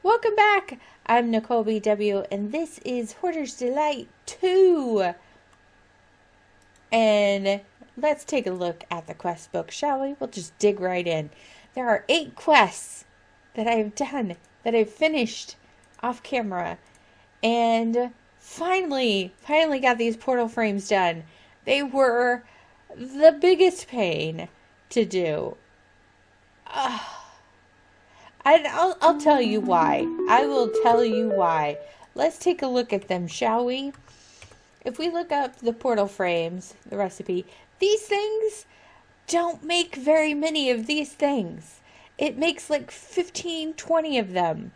Welcome back! I'm Nicolbw, and this is Hoarder's Delight 2. And let's take a look at the quest book, shall we? We'll just dig right in. There are 8 quests that I've done, that I've finished off camera. And finally got these portal frames done. They were the biggest pain to do. And I'll tell you why. I will tell you why. Let's take a look at them, shall we? If we look up the portal frames, the recipe, these things don't make very many of these things. It makes like 15, 20 of them.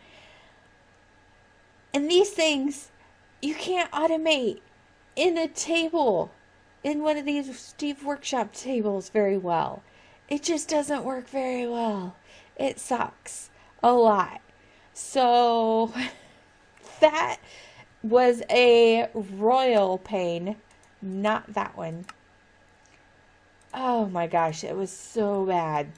And these things, you can't automate in a table, in one of these Steve Workshop tables very well. It just doesn't work very well. It sucks a lot. So that was a royal pain. Not that one. Oh my gosh, it was so bad.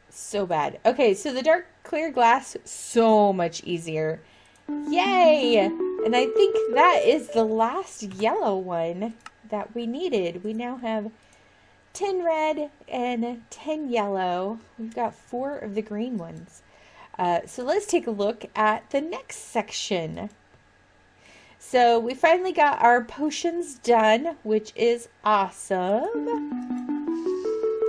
So bad. Okay, so the dark clear glass, so much easier. Yay! And I think that is the last yellow one that we needed. We now have 10 red and 10 yellow. We've got 4 of the green ones. So let's take a look at the next section. So we finally got our potions done, which is awesome.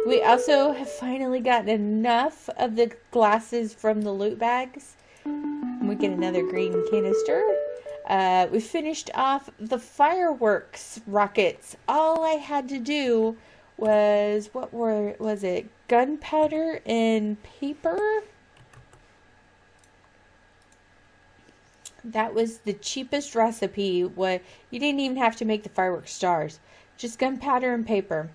We also have finally gotten enough of the glasses from the loot bags. And we get another green canister. We finished off the fireworks rockets. All I had to do was, was it? Gunpowder and paper? That was the cheapest recipe. You didn't even have to make the fireworks stars. Just gunpowder and paper.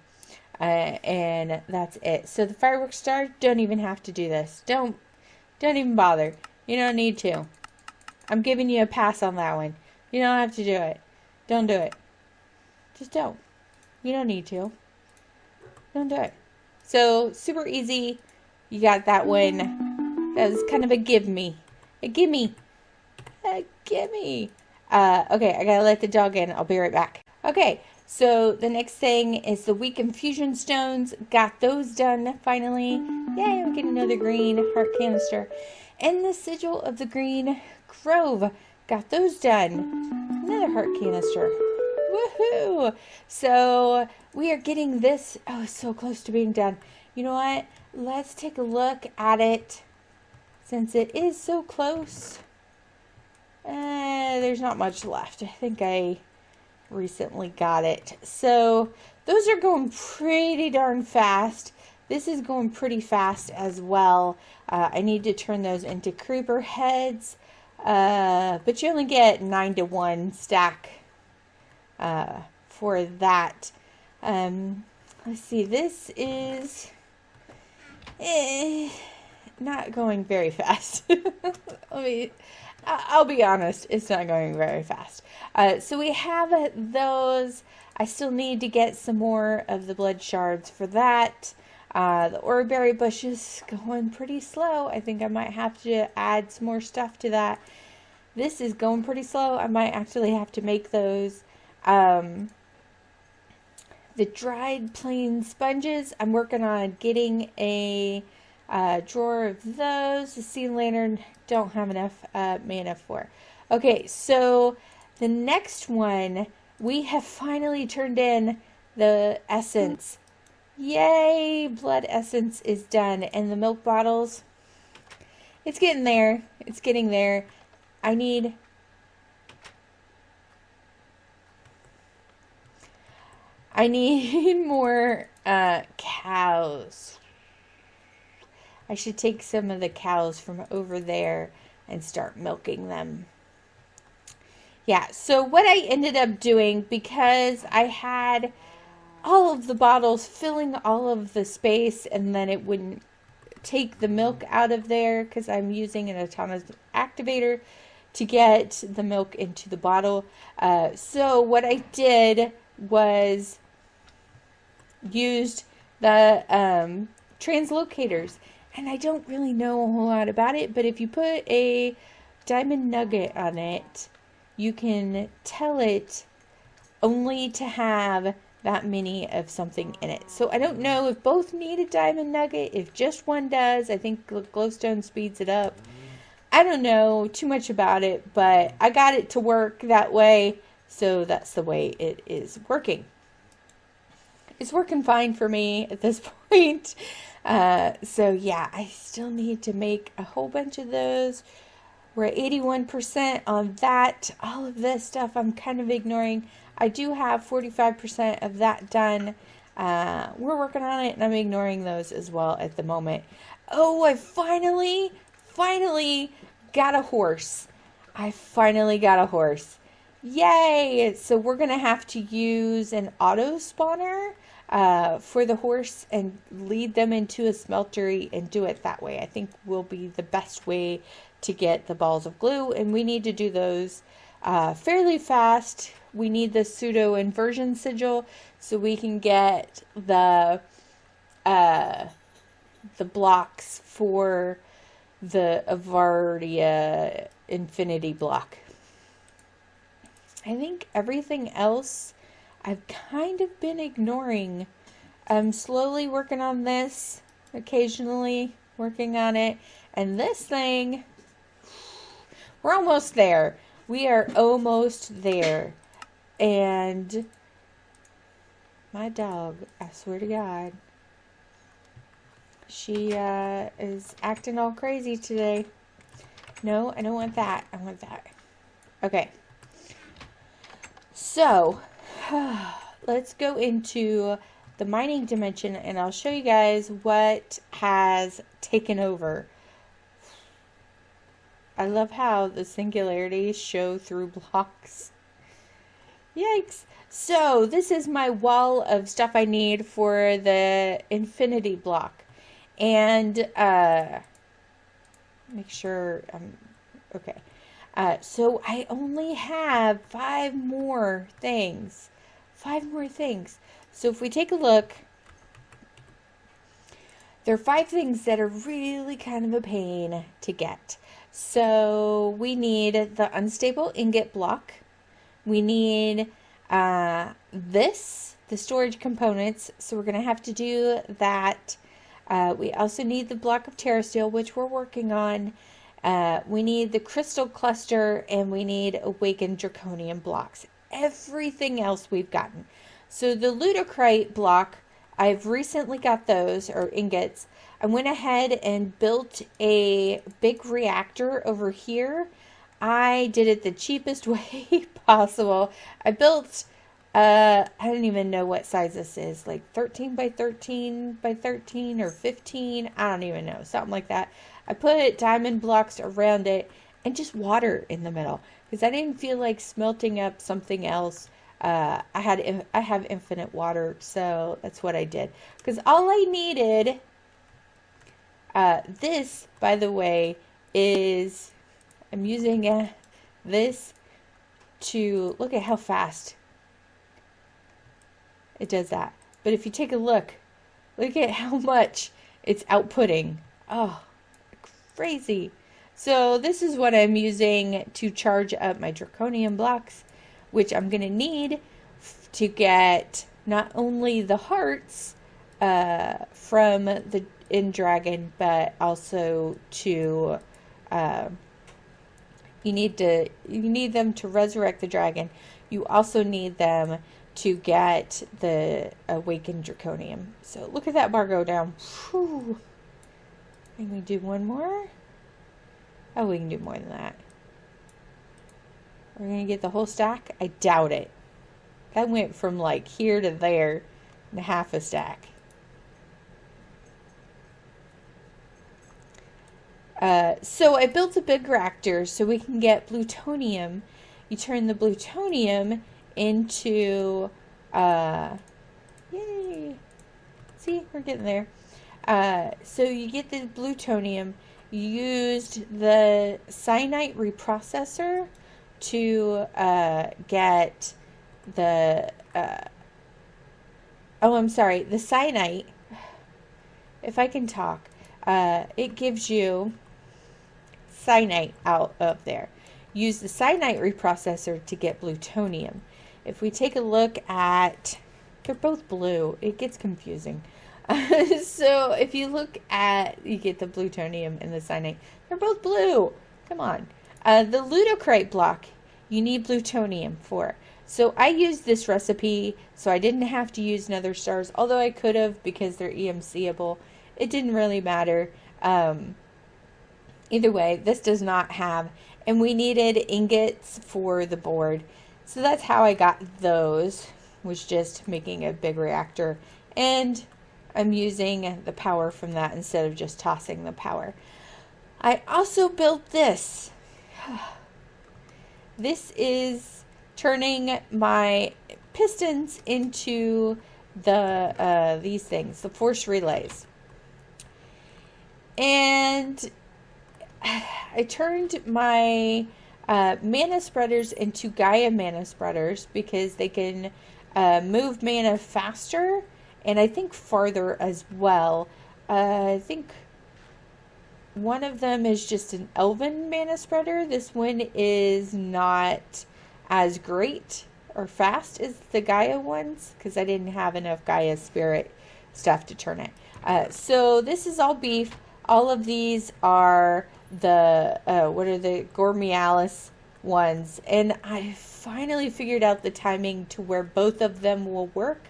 And that's it. So the fireworks stars, don't even have to do this. Don't even bother. You don't need to. I'm giving you a pass on that one. You don't have to do it. Don't do it. Just don't. You don't need to. Don't do it. So, super easy. You got that one. That was kind of a gimme. A gimme. A gimme. Okay, I gotta let the dog in. I'll be right back. Okay, so the next thing is the weak infusion stones. Got those done finally. Yay, we get another green heart canister. And the sigil of the green grove. Got those done. Another heart canister. Woohoo! So we are getting this. Oh, it's so close to being done. You know what? Let's take a look at it. Since it is so close. There's not much left. I think I recently got it. So those are going pretty darn fast. This is going pretty fast as well. I need to turn those into creeper heads. But you only get 9 to 1 stack for that. Let's see. This is not going very fast. I'll be honest, it's not going very fast. So we have those. I still need to get some more of the blood shards for that. The oreberry bush is going pretty slow. I think I might have to add some more stuff to that. This is going pretty slow. I might actually have to make those. The dried plain sponges, I'm working on getting a drawer of those. The sea lantern, don't have enough mana for. Okay, so the next one, we have finally turned in the essence. Yay, blood essence is done. And the milk bottles, it's getting there. It's getting there. I need more cows. I should take some of the cows from over there and start milking them. Yeah, so what I ended up doing, because I had all of the bottles filling all of the space, and then it wouldn't take the milk out of there because I'm using an autonomous activator to get the milk into the bottle. So what I did was used the translocators. And I don't really know a whole lot about it, but if you put a diamond nugget on it, you can tell it only to have that many of something in it. So I don't know if both need a diamond nugget, if just one does. I think glowstone speeds it up. I don't know too much about it, but I got it to work that way, so that's the way it is working. It's working fine for me at this point. So yeah, I still need to make a whole bunch of those. We're at 81% on that. All of this stuff I'm kind of ignoring. I do have 45% of that done. We're working on it, and I'm ignoring those as well at the moment. Oh, I finally got a horse. I finally got a horse. Yay! So we're going to have to use an auto spawner for the horse and lead them into a smeltery and do it that way. I think will be the best way to get the balls of glue, and we need to do those fairly fast. We need the pseudo inversion sigil so we can get the blocks for the Avardia infinity block. I think everything else I've kind of been ignoring. I'm slowly working on this, occasionally working on it, and this thing, we're almost there. We are almost there. And my dog, I swear to God, she is acting all crazy today. No, I don't want that. I want that. Okay. So, let's go into the mining dimension, and I'll show you guys what has taken over. I love how the singularities show through blocks. Yikes. So this is my wall of stuff I need for the infinity block. And make sure I'm okay. So I only have 5 more things. 5 more things. So if we take a look, there are 5 things that are really kind of a pain to get. So we need the unstable ingot block. We need the storage components. So we're going to have to do that. We also need the block of terrasteel, which we're working on. We need the crystal cluster, and we need awakened draconium blocks. Everything else we've gotten. So the ludocrite block, I've recently got those, or ingots. I went ahead and built a big reactor over here. I did it the cheapest way possible. I built, I don't even know what size this is, like 13 by 13 by 13 or 15. I don't even know, something like that. I put diamond blocks around it and just water in the middle because I didn't feel like smelting up something else. I have infinite water, so that's what I did. Because all I needed, this, by the way, is, I'm using this to, look at how fast it does that. But if you take a look at how much it's outputting. Oh, crazy. So this is what I'm using to charge up my draconium blocks, which I'm going to need to get not only the hearts from the in dragon, but also to you need them to resurrect the dragon. You also need them to get the awakened draconium. So look at that bar go down. Whew. Can we do one more? Oh, we can do more than that. We're going to get the whole stack? I doubt it. That went from like here to there in half a stack. So I built a big reactor so we can get plutonium. You turn the plutonium into, yay! See, we're getting there. So you get the plutonium. You used the cyanite reprocessor to get the the cyanite. If I can talk, it gives you cyanite out of there. Use the cyanite reprocessor to get plutonium. If we take a look at, they're both blue. It gets confusing. So if you look at, you get the plutonium and the cyanite. They're both blue. Come on. The ludocrate block, you need plutonium for. So I used this recipe, so I didn't have to use nether stars, although I could have because they're EMCable. It didn't really matter. Either way, this does not have, and we needed ingots for the board. So that's how I got those, was just making a big reactor. And I'm using the power from that instead of just tossing the power. I also built this. This is turning my pistons into the these things, the force relays. And I turned my mana spreaders into Gaia mana spreaders because they can move mana faster and I think farther as well. I think one of them is just an elven mana spreader. This one is not as great or fast as the Gaia ones because I didn't have enough Gaia spirit stuff to turn it. So this is all beef. All of these are the, what are the Gormialis ones. And I finally figured out the timing to where both of them will work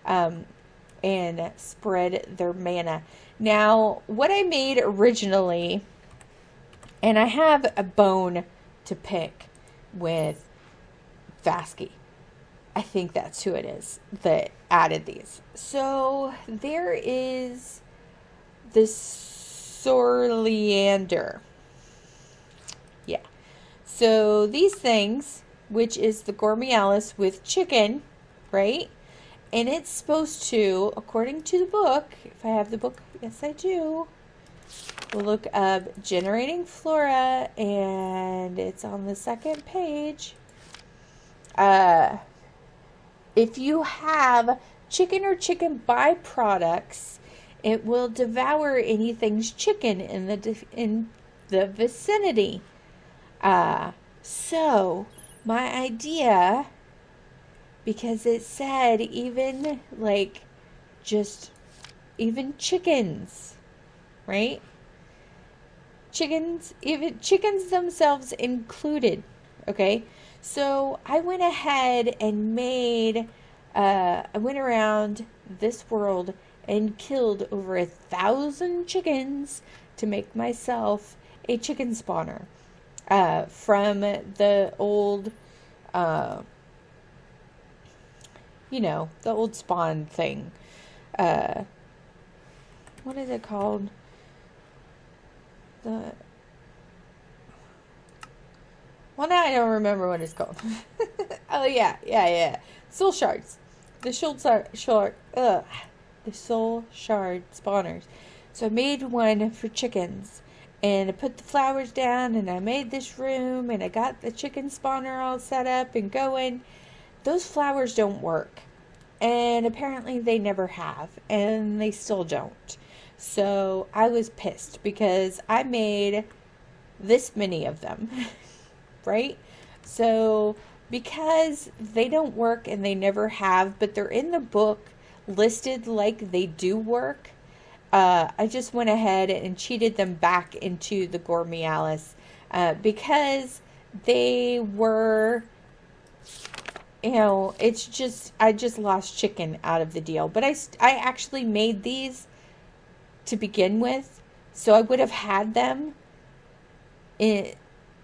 and spread their mana. Now, what I made originally, and I have a bone to pick with Vasky. I think that's who it is that added these. So there is this Sorleander. Yeah. So these things, which is the Gormialis with chicken, right? And it's supposed to, according to the book, if I have the book, yes I do, we'll look up generating flora, and it's on the second page. If you have chicken or chicken byproducts, it will devour anything's chicken in the vicinity. So my idea, because it said even like just even chickens, right? Chickens, even chickens themselves included. Okay, so I went ahead and made, I went around this world and killed over 1,000 chickens to make myself a chicken spawner from the old, you know, the old spawn thing. What is it called? Well, now I don't remember what it's called. Oh, yeah. Soul shards. The soul shard spawners. So I made one for chickens. And I put the flowers down, and I made this room, and I got the chicken spawner all set up and going. Those flowers don't work. And apparently they never have. And they still don't. So I was pissed because I made this many of them. Right? So because they don't work and they never have, but they're in the book listed like they do work, I just went ahead and cheated them back into the Gormialis because they were, you know, it's just, I just lost chicken out of the deal. But I actually made these to begin with, so I would have had them in.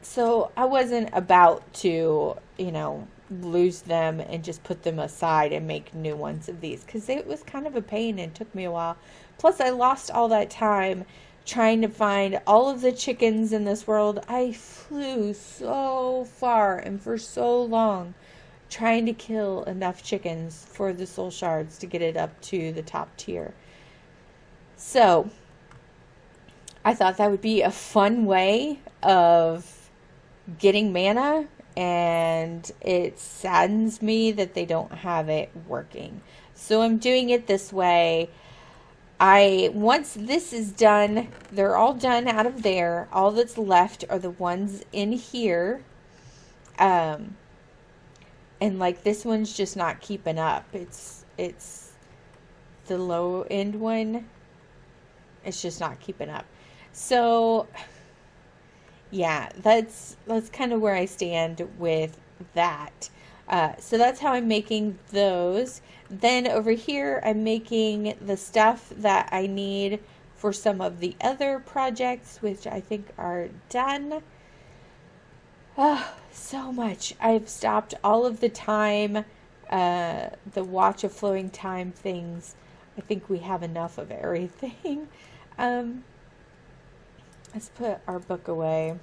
So I wasn't about to, you know, lose them and just put them aside and make new ones of these, because it was kind of a pain and it took me a while. Plus I lost all that time trying to find all of the chickens in this world. I flew so far and for so long trying to kill enough chickens for the soul shards to get it up to the top tier. So I thought that would be a fun way of getting mana, and it saddens me that they don't have it working. So I'm doing it this way. Once this is done, they're all done out of there. All that's left are the ones in here. And like this one's just not keeping up. It's the low end one. It's just not keeping up. So yeah, that's kind of where I stand with that. So that's how I'm making those. Then over here, I'm making the stuff that I need for some of the other projects, which I think are done. Oh, so much. I've stopped all of the time, the watch of flowing time things. I think we have enough of everything. Let's put our book away.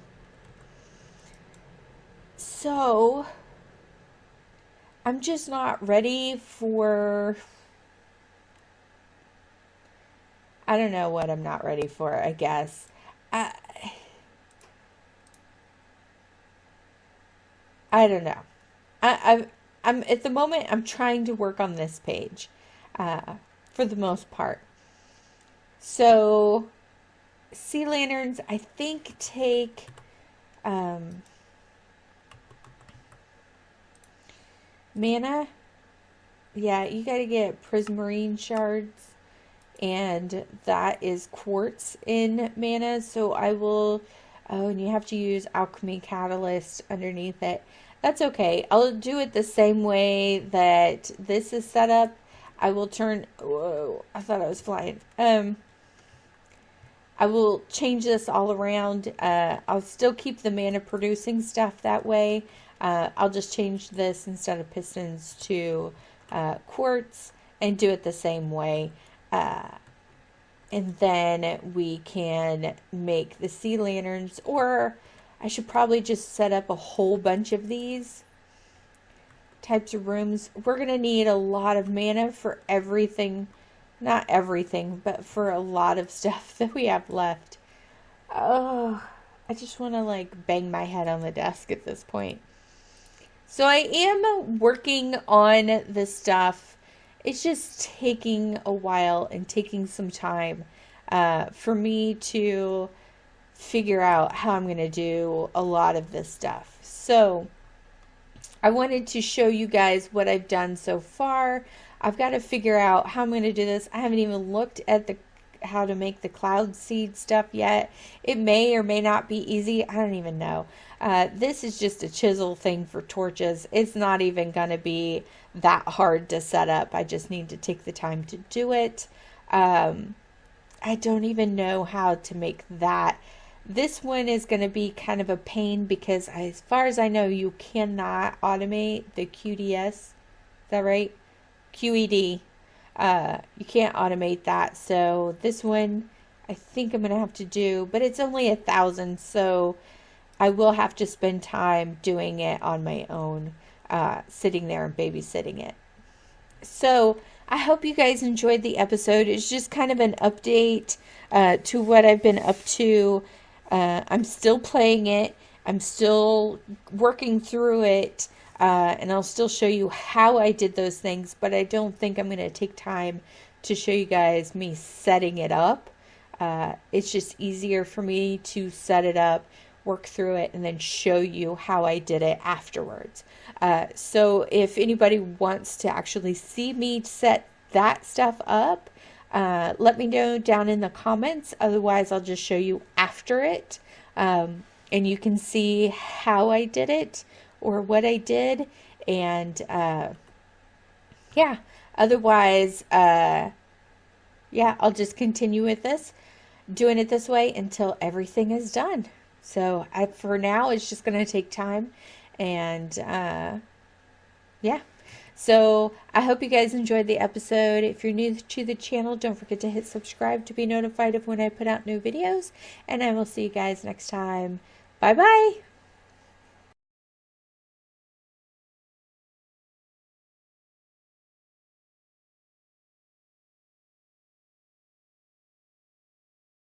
So, I'm just not ready for, I don't know what I'm not ready for, I guess. I don't know. I'm at the moment, I'm trying to work on this page, for the most part. So, sea lanterns, I think, take, mana. Yeah, you gotta get prismarine shards, and that is quartz in mana. So I will, oh, and you have to use alchemy catalyst underneath it. That's okay. I'll do it the same way that this is set up. I will turn, whoa, I thought I was flying. I will change this all around. I'll still keep the mana producing stuff that way. I'll just change this instead of pistons to quartz and do it the same way. And then we can make the sea lanterns, or I should probably just set up a whole bunch of these types of rooms. We're going to need a lot of mana for everything. Not everything, but for a lot of stuff that we have left. Oh, I just want to like bang my head on the desk at this point. So I am working on this stuff. It's just taking a while and taking some time for me to figure out how I'm going to do a lot of this stuff. So I wanted to show you guys what I've done so far. I've got to figure out how I'm going to do this. I haven't even looked at how to make the cloud seed stuff yet. It may or may not be easy. I don't even know. This is just a chisel thing for torches. It's not even going to be that hard to set up. I just need to take the time to do it. I don't even know how to make that. This one is going to be kind of a pain because as far as I know, you cannot automate the QDS. Is that right? QED. You can't automate that. So this one I think I'm going to have to do, but it's only 1,000. So I will have to spend time doing it on my own, sitting there and babysitting it. So I hope you guys enjoyed the episode. It's just kind of an update to what I've been up to. I'm still playing it. I'm still working through it. And I'll still show you how I did those things, but I don't think I'm going to take time to show you guys me setting it up. It's just easier for me to set it up, work through it, and then show you how I did it afterwards. So if anybody wants to actually see me set that stuff up, let me know down in the comments. Otherwise, I'll just show you after it. And you can see how I did it or what I did. And yeah, otherwise, yeah, I'll just continue with this, doing it this way until everything is done. So for now, it's just going to take time. And yeah. So I hope you guys enjoyed the episode. If you're new to the channel, don't forget to hit subscribe to be notified of when I put out new videos. And I will see you guys next time. Bye-bye.